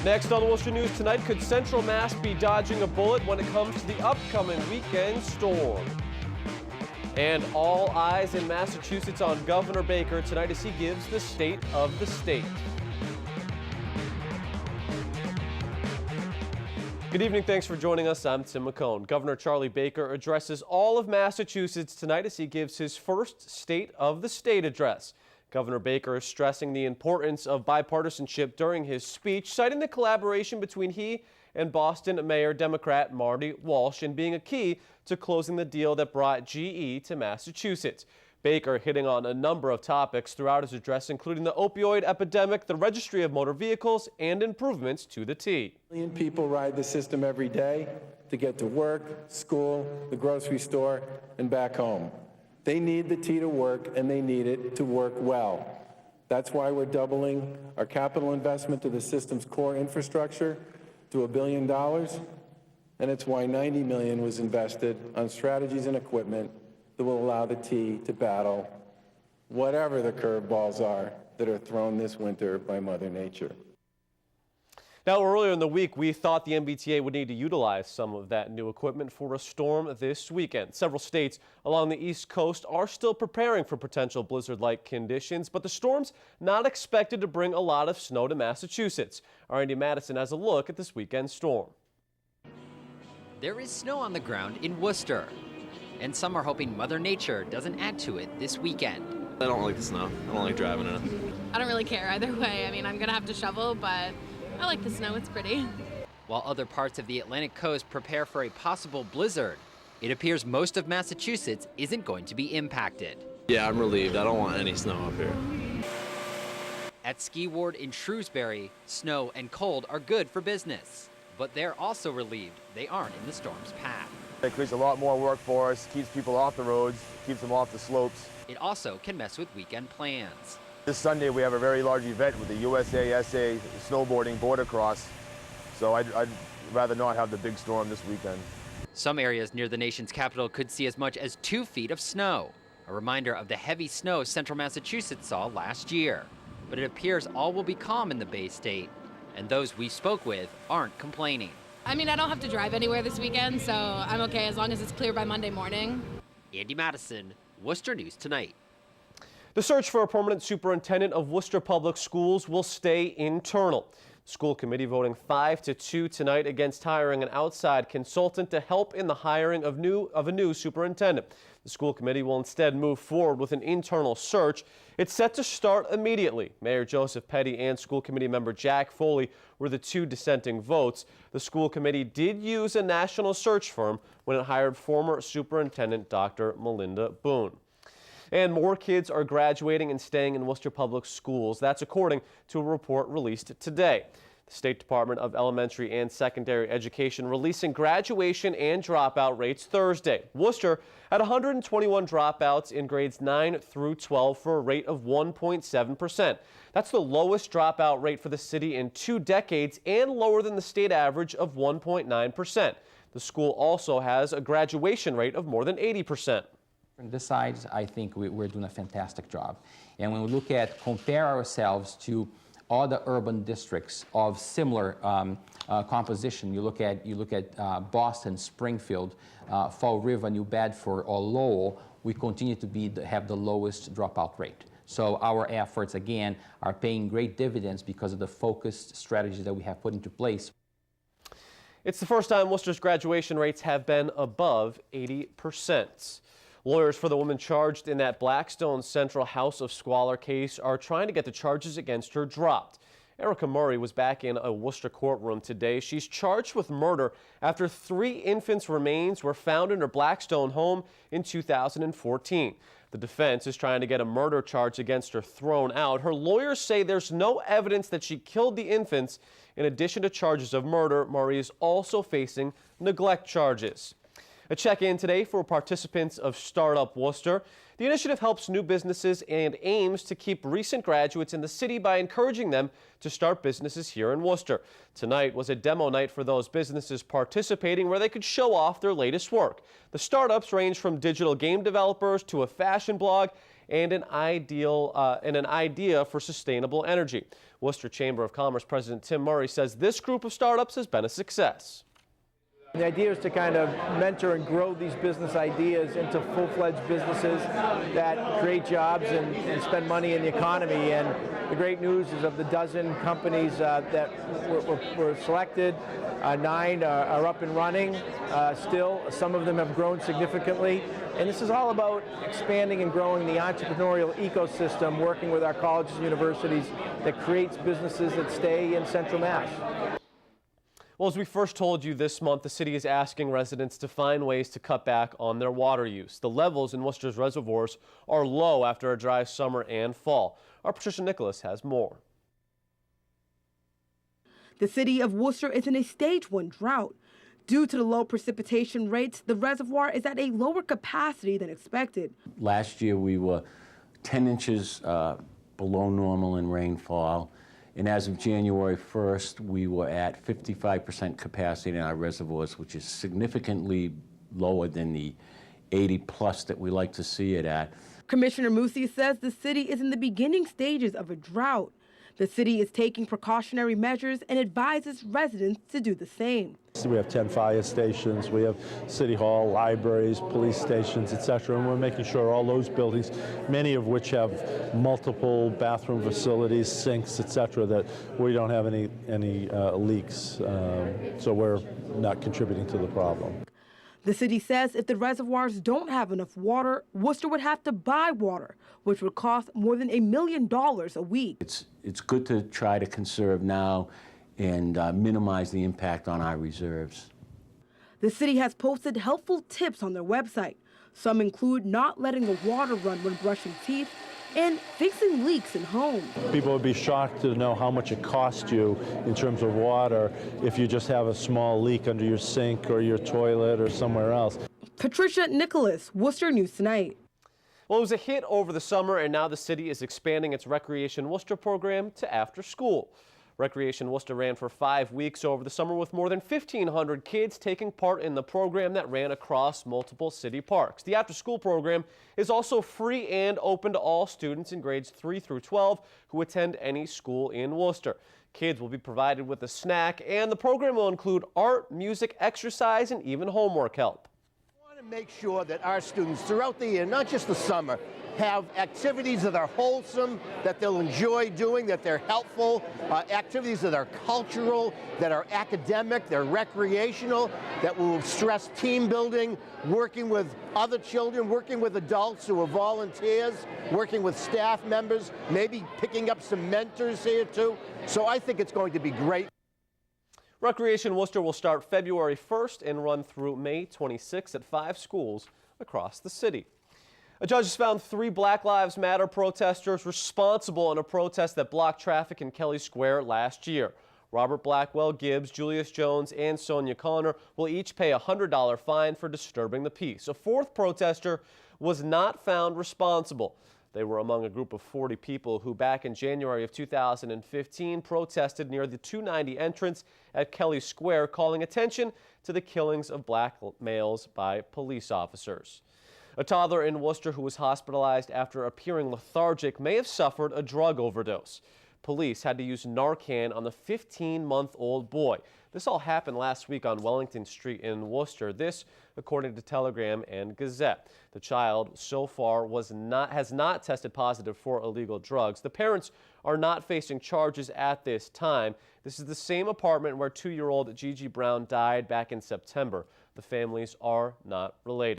Next on the Worcester News tonight, could Central Mass be dodging a bullet when it comes to the upcoming weekend storm? And all eyes in Massachusetts on Governor Baker tonight as he gives the state of the state. Good evening, thanks for joining us. I'm Tim McCone. Governor Charlie Baker addresses all of Massachusetts tonight as he gives his first State of the State address. Governor Baker is stressing the importance of bipartisanship during his speech, citing the collaboration between he and Boston Mayor Democrat Marty Walsh and being a key to closing the deal that brought GE to Massachusetts. Baker hitting on a number of topics throughout his address, including the opioid epidemic, the registry of motor vehicles, and improvements to the T. A million people ride the system every day to get to work, school, the grocery store, and back home. They need the T to work, and they need it to work well. That's why we're doubling our capital investment to the system's core infrastructure to $1 billion, and it's why $90 million was invested on strategies and equipment that will allow the T to battle whatever the curveballs are that are thrown this winter by Mother Nature. Now, earlier in the week, we thought the MBTA would need to utilize some of that new equipment for a storm this weekend. Several states along the East Coast are still preparing for potential blizzard-like conditions, but the storm's not expected to bring a lot of snow to Massachusetts. Our Andy Madison has a look at this weekend's storm. There is snow on the ground in Worcester, and some are hoping Mother Nature doesn't add to it this weekend. I don't like the snow. I don't like driving in it. I don't really care either way. I mean, I'm going to have to shovel, but I like the snow, it's pretty. While other parts of the Atlantic coast prepare for a possible blizzard, it appears most of Massachusetts isn't going to be impacted. Yeah, I'm relieved. I don't want any snow up here. At Ski Ward in Shrewsbury, snow and cold are good for business, but they're also relieved they aren't in the storm's path. It creates a lot more work for us, keeps people off the roads, keeps them off the slopes. It also can mess with weekend plans. This Sunday we have a very large event with the USASA snowboarding border cross, so I'd rather not have the big storm this weekend. Some areas near the nation's capital could see as much as 2 feet of snow, a reminder of the heavy snow central Massachusetts saw last year. But it appears all will be calm in the Bay State, and those we spoke with aren't complaining. I mean, I don't have to drive anywhere this weekend, so I'm okay as long as it's clear by Monday morning. Andy Madison, Worcester News Tonight. The search for a permanent superintendent of Worcester Public Schools will stay internal. The school committee voting 5-2 tonight against hiring an outside consultant to help in the hiring of a new superintendent. The school committee will instead move forward with an internal search. It's set to start immediately. Mayor Joseph Petty and school committee member Jack Foley were the two dissenting votes. The school committee did use a national search firm when it hired former superintendent Dr. Melinda Boone. And more kids are graduating and staying in Worcester Public Schools. That's according to a report released today. The State Department of Elementary and Secondary Education releasing graduation and dropout rates Thursday. Worcester had 121 dropouts in grades 9 through 12 for a rate of 1.7%. That's the lowest dropout rate for the city in 2 decades and lower than the state average of 1.9%. The school also has a graduation rate of more than 80%. On this side, I think we're doing a fantastic job. And when we look at, compare ourselves to other urban districts of similar composition, you look at Boston, Springfield, Fall River, New Bedford, or Lowell, we continue to have the lowest dropout rate. So our efforts, again, are paying great dividends because of the focused strategies that we have put into place. It's the first time Worcester's graduation rates have been above 80%. Lawyers for the woman charged in that Blackstone Central House of Squallor case are trying to get the charges against her dropped. Erica Murray was back in a Worcester courtroom today. She's charged with murder after 3 infants' remains were found in her Blackstone home in 2014. The defense is trying to get a murder charge against her thrown out. Her lawyers say there's no evidence that she killed the infants. In addition to charges of murder, Murray is also facing neglect charges. A check-in today for participants of Startup Worcester. The initiative helps new businesses and aims to keep recent graduates in the city by encouraging them to start businesses here in Worcester. Tonight was a demo night for those businesses participating where they could show off their latest work. The startups range from digital game developers to a fashion blog and an idea for sustainable energy. Worcester Chamber of Commerce President Tim Murray says this group of startups has been a success. The idea is to kind of mentor and grow these business ideas into full-fledged businesses that create jobs and spend money in the economy. And the great news is of the dozen companies that were selected, 9 are up and running still. Some of them have grown significantly. And this is all about expanding and growing the entrepreneurial ecosystem, working with our colleges and universities that creates businesses that stay in Central Mass. Well, as we first told you this month, the city is asking residents to find ways to cut back on their water use. The levels in Worcester's reservoirs are low after a dry summer and fall. Our Patricia Nicholas has more. The city of Worcester is in a stage 1 drought. Due to the low precipitation rates, the reservoir is at a lower capacity than expected. Last year we were 10 inches below normal in rainfall. And as of January 1st, we were at 55% capacity in our reservoirs, which is significantly lower than the 80+ that we like to see it at. Commissioner Musi says the city is in the beginning stages of a drought. The city is taking precautionary measures and advises residents to do the same. We have 10 fire stations, we have city hall, libraries, police stations, etc. And we're making sure all those buildings, many of which have multiple bathroom facilities, sinks, etc., that we don't have any leaks. So we're not contributing to the problem. The city says if the reservoirs don't have enough water, Worcester would have to buy water, which would cost more than $1 million a week. It's good to try to conserve now and minimize the impact on our reserves. The city has posted helpful tips on their website. Some include not letting the water run when brushing teeth and fixing leaks in homes. People would be shocked to know how much it costs you in terms of water if you just have a small leak under your sink or your toilet or somewhere else. Patricia Nicholas, Worcester News Tonight. Well, it was a hit over the summer, and now the city is expanding its Recreation Worcester program to after school. Recreation Worcester ran for 5 weeks over the summer with more than 1,500 kids taking part in the program that ran across multiple city parks. The after-school program is also free and open to all students in grades 3 through 12 who attend any school in Worcester. Kids will be provided with a snack, and the program will include art, music, exercise, and even homework help. We want to make sure that our students throughout the year, not just the summer, have activities that are wholesome, that they'll enjoy doing, that they're helpful, activities that are cultural, that are academic, they're recreational, that will stress team building, working with other children, working with adults who are volunteers, working with staff members, maybe picking up some mentors here too. So I think it's going to be great. Recreation Worcester will start February 1st and run through May 26th at 5 schools across the city. A judge has found 3 Black Lives Matter protesters responsible in a protest that blocked traffic in Kelly Square last year. Robert Blackwell Gibbs, Julius Jones, and Sonia Connor will each pay a $100 fine for disturbing the peace. A 4th protester was not found responsible. They were among a group of 40 people who back in January of 2015 protested near the 290 entrance at Kelly Square, calling attention to the killings of black males by police officers. A toddler in Worcester who was hospitalized after appearing lethargic may have suffered a drug overdose. Police had to use Narcan on the 15-month-old boy. This all happened last week on Wellington Street in Worcester. This, according to Telegram and Gazette. The child so far has not tested positive for illegal drugs. The parents are not facing charges at this time. This is the same apartment where 2-year-old Gigi Brown died back in September. The families are not related.